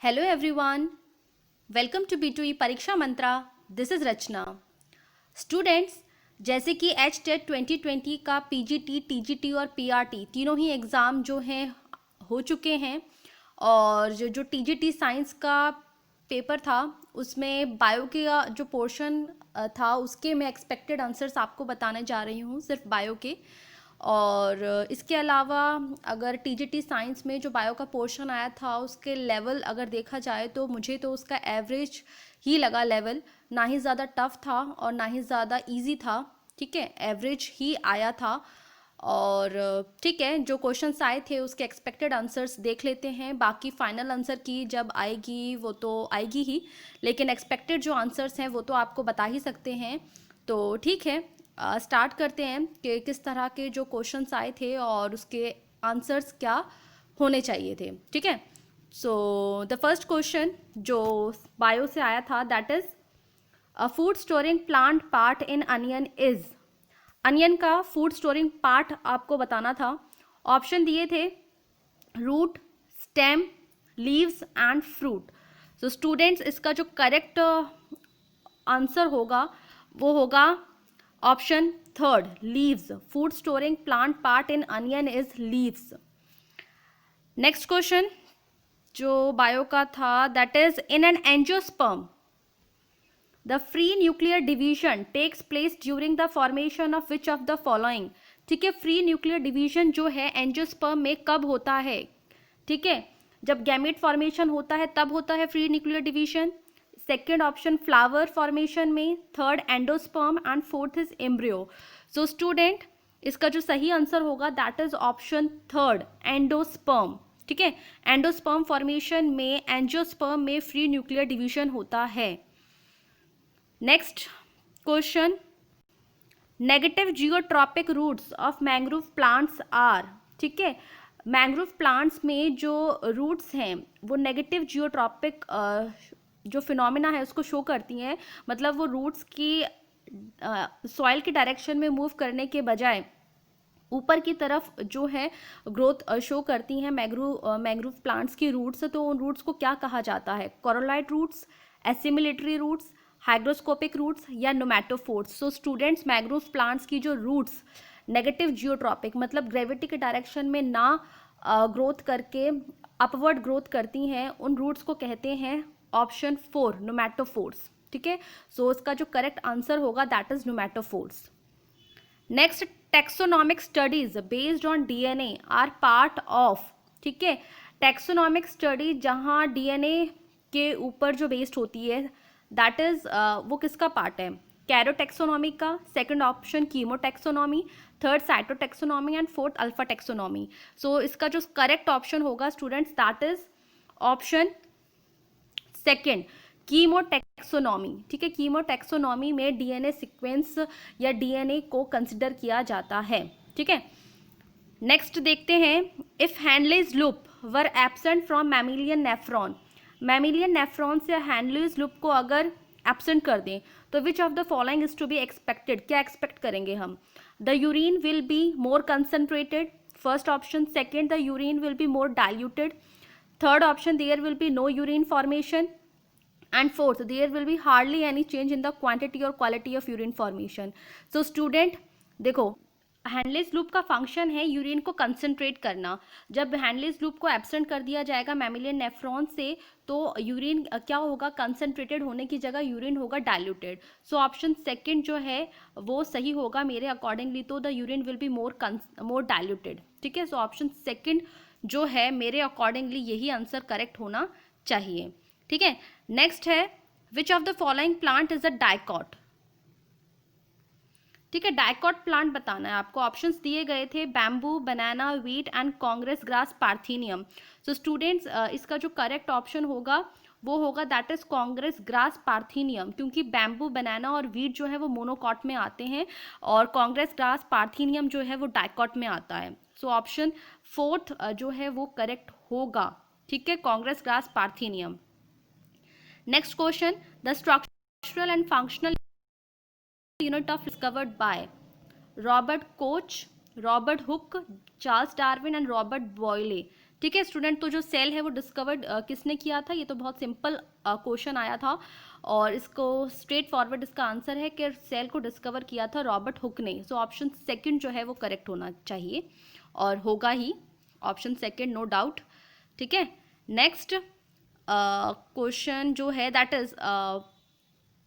Hello everyone, welcome to B2E Pariksha Mantra. This is Rachna. Students, जैसे कि H TET 2020 का PGT, TGT और पीआरटी तीनों ही एग्ज़ाम जो हैं हो चुके हैं. और जो टीजीटी साइंस का पेपर था उसमें बायो का जो पोर्शन था उसके मैं एक्सपेक्टेड आंसर्स आपको बताने जा रही हूँ, सिर्फ बायो के. और इसके अलावा अगर टीजीटी साइंस में जो बायो का पोर्शन आया था उसके लेवल अगर देखा जाए तो मुझे तो उसका एवरेज ही लगा लेवल. ना ही ज़्यादा टफ था और ना ही ज़्यादा इजी था. ठीक है, एवरेज ही आया था. और ठीक है, जो क्वेश्चंस आए थे उसके एक्सपेक्टेड आंसर्स देख लेते हैं. बाकी फाइनल आंसर की जब आएगी वो तो आएगी ही, लेकिन एक्सपेक्टेड जो आंसर्स हैं वो तो आपको बता ही सकते हैं. तो ठीक है, स्टार्ट करते हैं कि किस तरह के जो क्वेश्चंस आए थे और उसके आंसर्स क्या होने चाहिए थे. ठीक है, सो द फर्स्ट क्वेश्चन जो बायो से आया था that is a food storing plant part in onion is. Onion का फूड स्टोरिंग पार्ट आपको बताना था. ऑप्शन दिए थे root, stem, leaves and fruit. So students, इसका जो करेक्ट आंसर होगा वो होगा option third, leaves. Food storing plant part in onion is leaves. Next question जो बायो का था that is in an angiosperm the free nuclear division takes place during the formation of which of the following. ठीक है, free nuclear division जो है angiosperm में कब होता है? ठीक है, जब गैमेट फॉर्मेशन होता है तब होता है free nuclear division. Second option flower formation में, third endosperm and fourth is embryo. So student, इसका जो सही आंसर होगा that is option third, endosperm. ठीक है, एंडोस्पर्म फॉर्मेशन में एंजियोस्पर्म में फ्री न्यूक्लियर डिवीजन होता है. Next question, negative geotropic roots of mangrove plants are. ठीक है, मैंग्रोव प्लांट्स में जो रूट्स हैं वो नेगेटिव जियोट्रॉपिक जो फिनोमिना है उसको शो करती हैं. मतलब वो रूट्स की सॉइल की डायरेक्शन में मूव करने के बजाय ऊपर की तरफ जो है ग्रोथ शो करती हैं मैंग्रोव प्लांट्स की रूट्स. तो उन रूट्स को क्या कहा जाता है? Coralloid roots, assimilatory roots, hygroscopic roots या pneumatophores. So students, mangrove plants की जो रूट्स नेगेटिव जियोट्रॉपिक मतलब ग्रेविटी के डायरेक्शन में ना ग्रोथ करके अपवर्ड ग्रोथ करती हैं, उन रूट्स को कहते हैं ऑप्शन फोर, नोमैटोफोर्स. ठीक है, सो इसका जो करेक्ट आंसर होगा that is pneumatophores. Next, taxonomic studies based on DNA are part of. ठीक है, टेक्सोनॉमिक स्टडी जहाँ डीएनए के ऊपर जो बेस्ड होती है दैट इज वो किसका पार्ट है? कैरोटेक्सोनॉमी का. Second option chemotaxonomy, third cytotaxonomy and fourth alpha taxonomy. So इसका जो करेक्ट ऑप्शन होगा students that is option second, chemotaxonomy. ठीक है, कीमोटेक्सोनॉमी में डीएनए सीक्वेंस या डीएनए को कंसिडर किया जाता है. ठीक है, नेक्स्ट देखते हैं, if Henle's loop were absent from mammalian nephron. Mammalian nephron से हैंडलेज लूप को अगर एब्सेंट कर दें तो which of the following is to be expected. क्या एक्सपेक्ट करेंगे हम? The urine will be more concentrated, first option. Second, the urine will be more diluted. Third option, there will be no urine formation. and fourth, there will be hardly any change in the quantity or quality of urine formation. So student, देखो, handless loop का function है urine को concentrate करना. जब handless loop को absent कर दिया जाएगा मैमिलियन नेफ्रॉन से तो यूरिन क्या होगा? कंसंट्रेटेड होने की जगह यूरिन होगा डाइल्यूटेड. सो ऑप्शन सेकंड जो है वो सही होगा मेरे अकॉर्डिंगली. तो the urine will be more diluted. ठीक है, सो ऑप्शन सेकंड जो है मेरे अकॉर्डिंगली यही आंसर करेक्ट होना चाहिए. ठीक है, नेक्स्ट है, which of the following plant is a dicot. ठीक है, डाइकॉट प्लांट बताना है आपको. ऑप्शंस दिए गए थे bamboo, banana, wheat and Congress grass parthenium. So students, इसका जो करेक्ट ऑप्शन होगा वो होगा that is Congress grass parthenium, क्योंकि बैम्बू, बनाना और वीट जो है वो मोनोकॉट में आते हैं और कांग्रेस ग्रास पार्थीनियम जो है वो डाइकॉट में आता है. सो ऑप्शन फोर्थ जो है वो करेक्ट होगा. ठीक है, Congress grass parthenium. Next question, the structural and functional unit of discovered by Robert Koch, Robert Hooke, Charles Darwin and Robert Boyle. ठीक है स्टूडेंट, तो जो सेल है वो डिस्कवर्ड किसने किया था, ये तो बहुत सिंपल क्वेश्चन आया था और इसको स्ट्रेट फॉरवर्ड इसका आंसर है कि सेल को डिस्कवर किया था रॉबर्ट हुक ने। सो ऑप्शन सेकंड जो है वो करेक्ट होना चाहिए और होगा ही ऑप्शन सेकंड, नो डाउट। ठीक है, नेक्स्ट क्वेश्चन जो है that is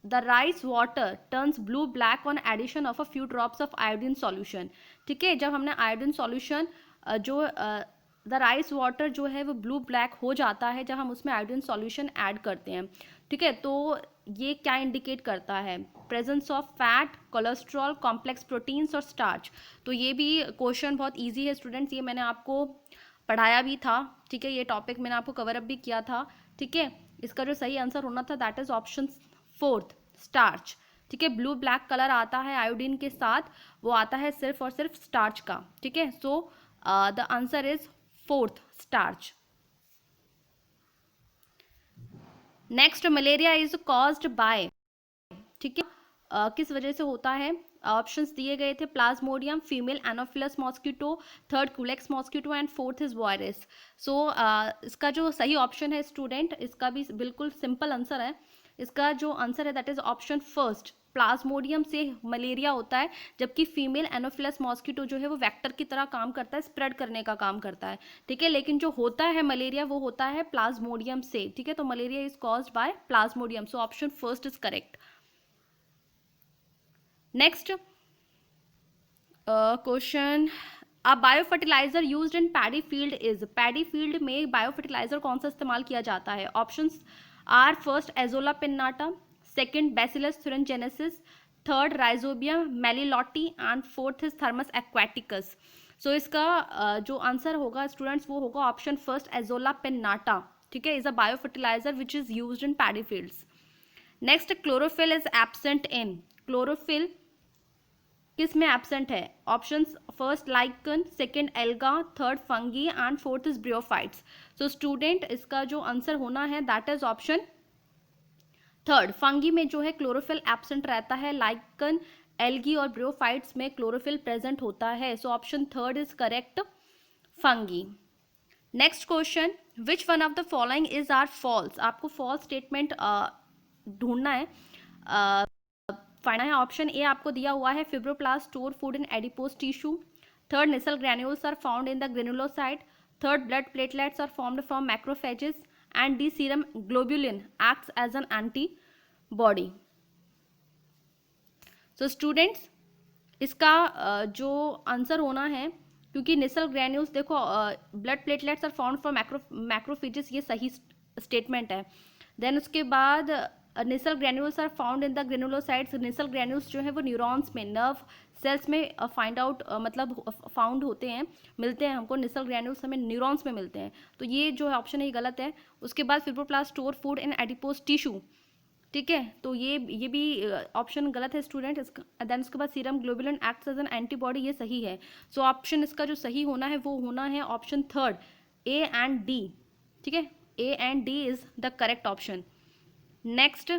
the rice water turns blue black on addition of a few drops of iodine solution. ठीक है, जब हमने आयोडीन सॉल्यूशन जो द राइस वाटर जो है वो ब्लू ब्लैक हो जाता है जब हम उसमें आयोडीन सॉल्यूशन ऐड करते हैं। ठीक है, तो ये क्या इंडिकेट करता है, presence of fat, cholesterol, complex proteins और स्टार्च। तो ये भी क्वेश्चन बहुत इजी है स्टूडेंट्स, ये मैंने आपको पढ़ाया भी था। ठीक है, ये टॉपिक मैंने आपको कवर अप भी किया था। ठीक है, इसका जो सही आंसर होना था that is option fourth, starch. ठीक है, ब्लू ब्लैक कलर आता है आयोडीन के साथ, वो आता है सिर्फ और सिर्फ स्टार्च का। ठीक है, so the answer is fourth, starch. Next, malaria is caused bye, ठीक है, किस वजह से होता है। ऑप्शंस दिए गए थे, plasmodium, female anopheles mosquito, third culex mosquito and fourth is virus. So इसका जो सही ऑप्शन है स्टूडेंट, इसका भी बिल्कुल सिंपल आंसर है। इसका जो आंसर है that is option first, Plasmodium से मलेरिया होता है, जबकि फीमेल एनोफिलस मॉस्किटो जो है वो वेक्टर की तरह काम करता है, स्प्रेड करने का काम करता है। ठीक है, लेकिन जो होता है मलेरिया वो होता है प्लाज्मोडियम से। ठीक है, तो malaria is caused by plasmodium, so option first is correct. Next question, a bio fertiliser used in paddy field is, paddy field में बायो फर्टिलाइजर कौन सा इस्तेमाल किया जाता है। Options are, first azolla pinnata, second bacillus thuringiensis, third rhizobium meliloti and fourth is thermus aquaticus. So इसका जो answer होगा स्टूडेंट्स वो होगा ऑप्शन फर्स्ट, एजोला पिन्नाटा। ठीक है, is a bio fertiliser which is used in paddy fields. Next, chlorophyll is absent in, chlorophyll किस में absent है। Options first lichen, second alga, third fungi and fourth is bryophytes. So student इसका जो answer होना है that is option third, fungi में जो है क्लोरोफिल एब्सेंट रहता है, लाइकन, एल्गी और ब्रियोफाइट्स में क्लोरोफिल प्रेजेंट होता है। So option third is correct, fungi. Next question, which one of the following is are false, आपको फॉल्स स्टेटमेंट ढूंढना है, फाइंड है। ऑप्शन ए आपको दिया हुआ है, fibroblast store food in adipose tissue, third Nissl granules are found in the granulocyte, third blood platelets are formed from macrophages and the serum globulin acts as an antibody. So students इसका जो answer होना है, क्योंकि Nissl granules देखो blood platelets are found from macrophages, ये सही statement है। Then उसके बाद Nissl granules are found in the granulocytes, Nissl granules जो है वो न्यूरॉन्स में, नर्व सेल्स में फाइंड आउट मतलब फाउंड होते हैं, मिलते हैं हमको, नेसल ग्रैन्यूल्स हमें न्यूरॉन्स में मिलते हैं। तो ये जो है ऑप्शन है ये गलत है। उसके बाद fibroblast store food in adipose tissue, ठीक है, तो ये भी ऑप्शन गलत है स्टूडेंट। देन उसके बाद serum globulin acts as an antibody, ये सही है। सो ऑप्शन इसका जो सही होना है वो होना है option third, A and D. ठीक है, A and D is the correct option. Next,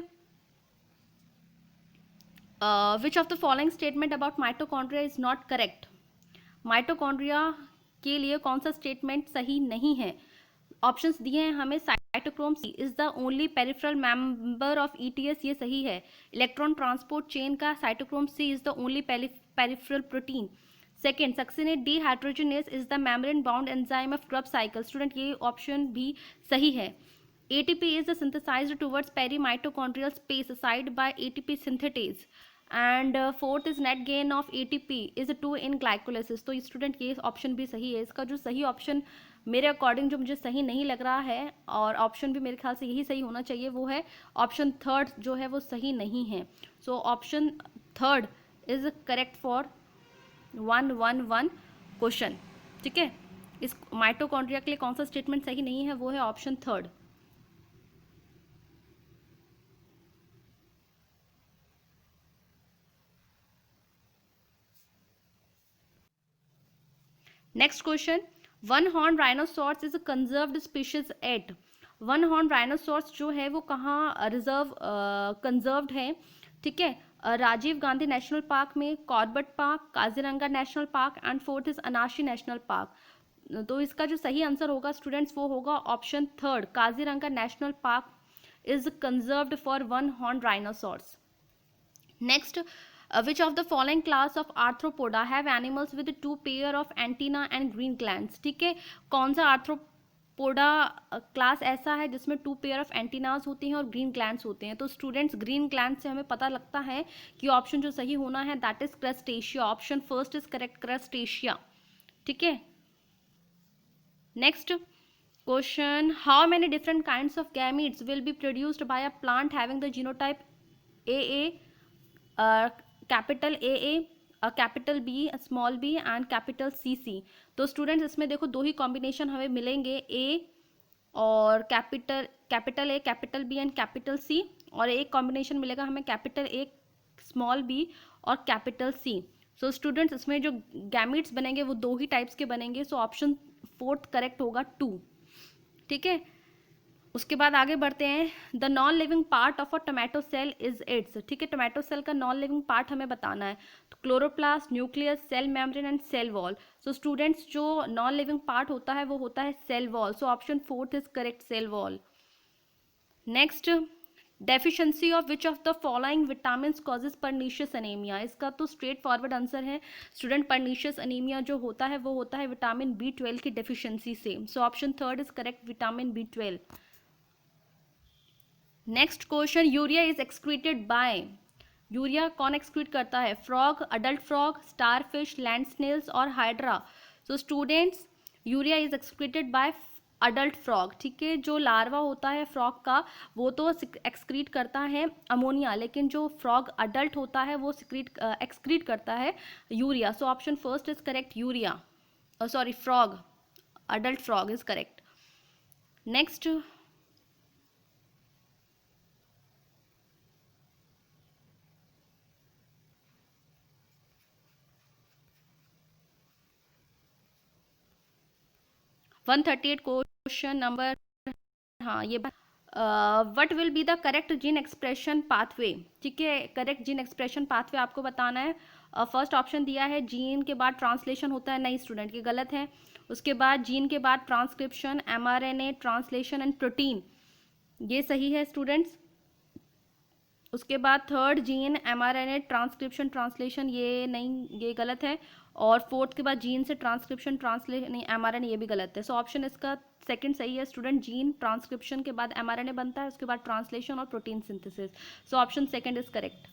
which of the following statement about mitochondria is not correct, mitochondria के लिए कौन सा स्टेटमेंट सही नहीं है। ऑप्शंस दिए हैं हमें, cytochrome C is the only peripheral member of ETS, ये सही है। इलेक्ट्रॉन ट्रांसपोर्ट चेन का cytochrome C is the only peripheral protein. Second, succinate dehydrogenase is the membrane bound enzyme of Krebs cycle, student ये option भी सही है। ATP is synthesized towards perimitochondrial space side by ATP synthetase and fourth is net gain of ATP is 2 in glycolysis। तो student ये option भी सही है। इसका जो सही ऑप्शन मेरे अकॉर्डिंग जो मुझे सही नहीं लग रहा है और ऑप्शन भी मेरे ख्याल से यही सही होना चाहिए, वो है ऑप्शन थर्ड जो है वो सही नहीं है। So option third is correct for 111 question. ठीक है, इस माइटोकॉन्ड्रिया के लिए कौन सा स्टेटमेंट सही नहीं है, वो है option third. Next question, one horn rhinoceros is a conserved species at, one horn rhinoceros जो है वो कहाँ रिजर्व कंजर्व्ड है। ठीक है, राजीव गांधी नेशनल पार्क में, Corbett park, Kaziranga national park and fourth is Anshi national park. तो इसका जो सही आंसर होगा स्टूडेंट्स वो होगा option third, Kaziranga national park is conserved for one horn rhinoceros. Next, which of the following class of arthropoda have animals with two pair of antenna and green glands? ठीक है, कौन सा आर्थ्रोपोडा क्लास ऐसा है जिसमें to pair of antennas होती हैं और ग्रीन ग्लैंड्स होते हैं? तो स्टूडेंट्स ग्रीन ग्लैंड से हमें पता लगता है कि ऑप्शन जो सही होना है that is crustacea. Option first is correct, crustacea. ठीक है, next question, how many different kinds of gametes will be produced by a plant having the genotype A capital A, capital B, small B and capital C C? तो students इसमें देखो दो ही combination हमें मिलेंगे, A और capital A, capital B and capital C, और एक combination मिलेगा हमें कैपिटल ए, स्मॉल बी और कैपिटल सी। सो स्टूडेंट्स इसमें जो गैमीट्स बनेंगे वो दो ही टाइप्स के बनेंगे। सो ऑप्शन फोर्थ करेक्ट होगा 2। ठीक है, उसके बाद आगे बढ़ते हैं, the non living part of a tomato cell is it's. ठीक है, टोमेटो सेल का नॉन लिविंग पार्ट हमें बताना है। तो chloroplast, nucleus, cell membrane and cell wall. So students जो नॉन लिविंग पार्ट होता है वो होता है cell wall. So option fourth is correct, cell wall. Next, deficiency of which of the following vitamin causes pernicious anaemia? इसका तो straightforward answer है student, pernicious anaemia जो होता है वो होता है विटामिन B12 की डेफिशिएंसी से। So option third is correct, vitamin B12। Next question, urea is excreted by, urea कौन एक्सक्रीट करता है? Frog, adult frog, star fish, land snails और hydra? So students urea is excreted by adult frog. ठीक है, जो larva होता है frog का वो तो एक्सक्रीट करता है अमोनिया, लेकिन जो फ्रॉग अडल्ट होता है वो एक्सक्रीट करता है urea. So option first is correct, urea, sorry frog, adult frog is correct. Next, one 138 question number, हाँ ये what will be the correct gene expression pathway? ठीक है, करेक्ट जीन एक्सप्रेशन पाथवे आपको बताना है। फर्स्ट ऑप्शन दिया है gene के बाद ट्रांसलेशन होता है, नहीं स्टूडेंट ये गलत है। उसके बाद जीन के बाद transcription, mRNA, translation and protein, ये सही है स्टूडेंट्स। उसके बाद third gene, mRNA, transcription, translation, ये नहीं, ये गलत है। और फोर्थ के बाद जीन से ट्रांसक्रिप्शन, ट्रांसलेशन नहीं, mRNA, ये भी गलत है। सो ऑप्शन इसका सेकंड सही है स्टूडेंट, जीन ट्रांसक्रिप्शन के बाद mRNA बनता है, उसके बाद ट्रांसलेशन और protein synthesis. So option second is correct.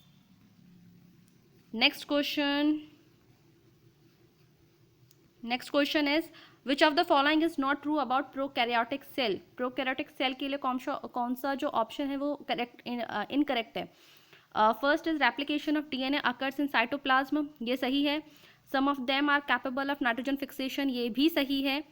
Next question is which of the following is not true about prokaryotic cell? Prokaryotic cell के लिए कौन सा जो ऑप्शन है वो करेक्ट इनकरेक्ट है? First is replication of DNA occurs in cytoplasm, ये सही है। Some of them are capable of nitrogen fixation, ये भी सही है।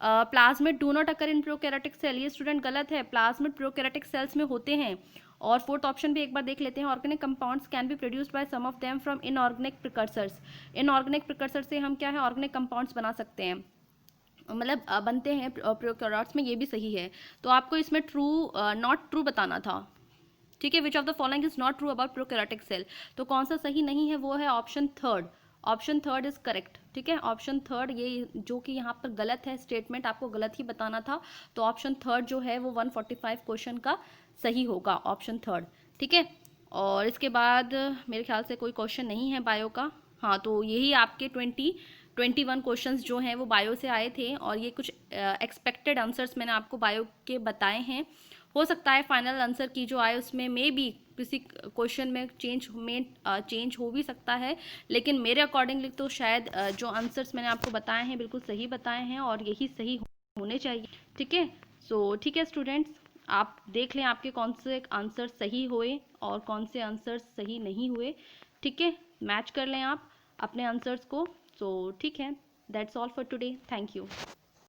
Plasmid do not occur in prokaryotic cell, ये स्टूडेंट गलत है, प्लाज्मिड प्रोकैरियोटिक सेल्स में होते हैं। और फोर्थ ऑप्शन भी एक बार देख लेते हैं, organic compounds can be produced by some of them from inorganic precursors. Inorganic precursor से हम क्या है ऑर्गेनिक कंपाउंड्स बना सकते हैं, मतलब बनते हैं प्रोकैरियोट्स में, ये भी सही है। तो आपको इसमें ट्रू नॉट ट्रू बताना था। ठीक है, which of the following is not true about prokaryotic cell? तो कौन सा सही नहीं है वो है option third, option third is correct. ठीक है, ऑप्शन थर्ड, ये जो कि यहाँ पर गलत है स्टेटमेंट, आपको गलत ही बताना था। तो ऑप्शन थर्ड जो है वो 145 क्वेश्चन का सही होगा, ऑप्शन थर्ड। ठीक है, और इसके बाद मेरे ख्याल से कोई क्वेश्चन नहीं है बायो का। हाँ, तो यही आपके 21 क्वेश्चंस जो हैं वो बायो से आए थे, और ये कुछ एक्सपेक्टेड आंसर्स मैंने आपको बायो के बताए हैं। हो सकता है फाइनल आंसर की जो आए उसमें मे बी किसी क्वेश्चन में चेंज हो भी सकता है, लेकिन मेरे अकॉर्डिंगली तो शायद जो आंसर्स मैंने आपको बताए हैं बिल्कुल सही बताए हैं, और यही सही होने चाहिए। ठीक है, सो ठीक है स्टूडेंट्स, आप देख लें आपके कौन से आंसर सही हुए और कौन से आंसर सही नहीं हुए। ठीक है, मैच कर लें आप अपने आंसर्स को। सो ठीक है, that's all for today, thank you.